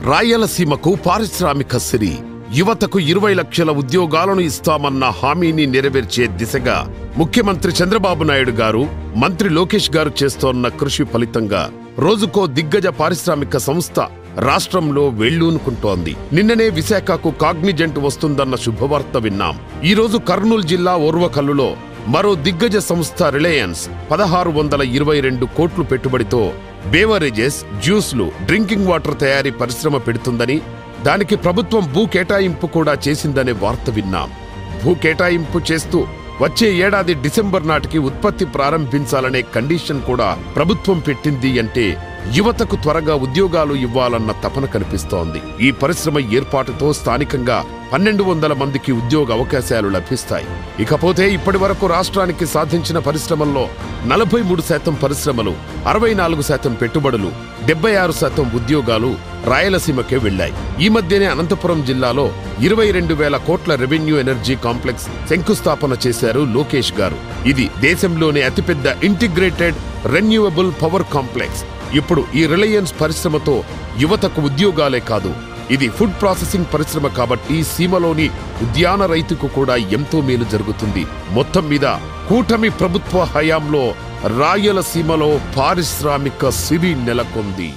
రాయలసీమకు పారిశ్రామిక సిరి, యువతకు 20 లక్షల ఉద్యోగాలను ఇస్తామన్న హామీని నెరవేర్చే దిశగా ముఖ్యమంత్రి చంద్రబాబు నాయుడు గారు, మంత్రి లోకేష్ గారు చేస్తోన్న కృషి ఫలితంగా రోజుకో దిగ్గజ పారిశ్రామిక సంస్థ రాష్ట్రంలో వెళ్లూనుకుంటోంది. నిన్ననే విశాఖకు కాగ్నిజెంట్ వస్తుందన్న శుభవార్త విన్నాం. ఈ రోజు కర్నూలు జిల్లా ఓర్వకల్లులో మరో దిగ్గజ సంస్థ రిలయన్స్ 1622 కోట్లు పెట్టుబడితో బేవరేజెస్, జ్యూస్లు, డ్రింకింగ్ వాటర్ తయారీ పరిశ్రమ పెడుతుందని, దానికి ప్రభుత్వం భూ కేటాయింపు కూడా చేసిందనే వార్త విన్నాం. భూ కేటాయింపు చేస్తూ వచ్చే ఏడాది డిసెంబర్ నాటికి ఉత్పత్తి ప్రారంభించాలనే కండిషన్ కూడా ప్రభుత్వం పెట్టింది. అంటే యువతకు త్వరగా ఉద్యోగాలు ఇవ్వాలన్న తపన కనిపిస్తోంది. ఈ పరిశ్రమ ఏర్పాటుతో స్థానికంగా 1200 మందికి ఉద్యోగ అవకాశాలు లభిస్తాయి. ఇకపోతే ఇప్పటి వరకు రాష్ట్రానికి సాధించిన పరిశ్రమల్లో 43% పరిశ్రమలు, 64% పెట్టుబడులు, 76% ఉద్యోగాలు రాయలసీమకే వెళ్లాయి. ఈ మధ్యనే అనంతపురం జిల్లాలో 22,000 కోట్ల రెవెన్యూ ఎనర్జీ కాంప్లెక్స్ శంకుస్థాపన చేశారు లోకేష్ గారు. ఇది దేశంలోనే అతిపెద్ద ఇంటిగ్రేటెడ్ రెన్యూవబుల్ పవర్ కాంప్లెక్స్. ఇప్పుడు ఈ రిలయన్స్ పరిశ్రమతో యువతకు ఉద్యోగాలే కాదు, ఇది ఫుడ్ ప్రాసెసింగ్ పరిశ్రమ కాబట్టి సీమలోని ఉద్యాన రైతుకు కూడా ఎంతో మేలు జరుగుతుంది. మొత్తం మీద కూటమి ప్రభుత్వ హయాంలో రాయలసీమలో పారిశ్రామిక సిరి నెలకొంది.